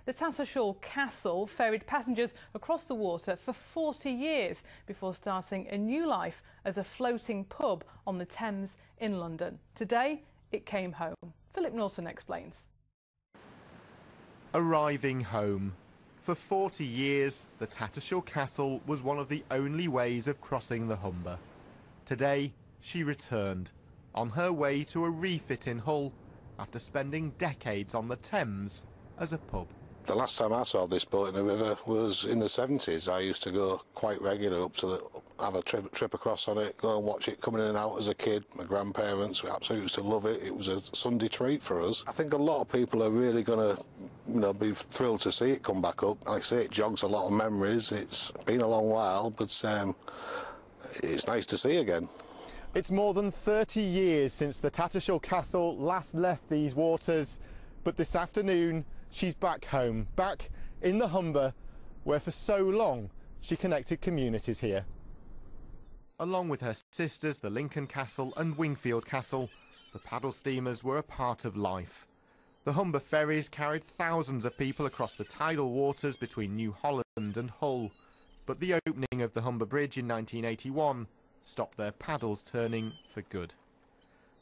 The Tattershall Castle ferried passengers across the water for 40 years before starting a new life as a floating pub on the Thames in London. Today, it came home. Philip Norton explains. Arriving home. For 40 years, the Tattershall Castle was one of the only ways of crossing the Humber. Today, she returned, on her way to a refit in Hull, after spending decades on the Thames as a pub. The last time I saw this boat in the river was in the 70s. I used to go quite regular up to have a trip across on it, go and watch it coming in and out as a kid. My grandparents, we absolutely used to love it. It was a Sunday treat for us. I think a lot of people are really going to, be thrilled to see it come back up. Like I say, it jogs a lot of memories. It's been a long while, but it's nice to see again. It's more than 30 years since the Tattershall Castle last left these waters, but this afternoon she's back home, back in the Humber, where for so long she connected communities here. Along with her sisters, the Lincoln Castle and Wingfield Castle, the paddle steamers were a part of life. The Humber ferries carried thousands of people across the tidal waters between New Holland and Hull, but the opening of the Humber Bridge in 1981 stopped their paddles turning for good.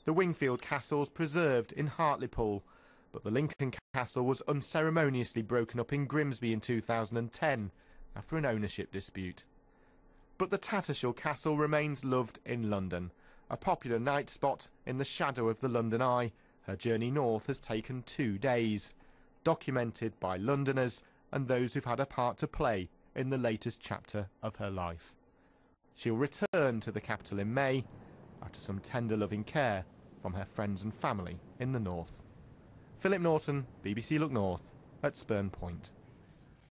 The Wingfield Castle's preserved in Hartlepool, but the Lincoln Castle was unceremoniously broken up in Grimsby in 2010 after an ownership dispute. But the Tattershall Castle remains loved in London, a popular night spot in the shadow of the London Eye. Her journey north has taken 2 days, documented by Londoners and those who've had a part to play in the latest chapter of her life. She'll return to the capital in May after some tender loving care from her friends and family in the north. Philip Norton, BBC Look North at Spurn Point.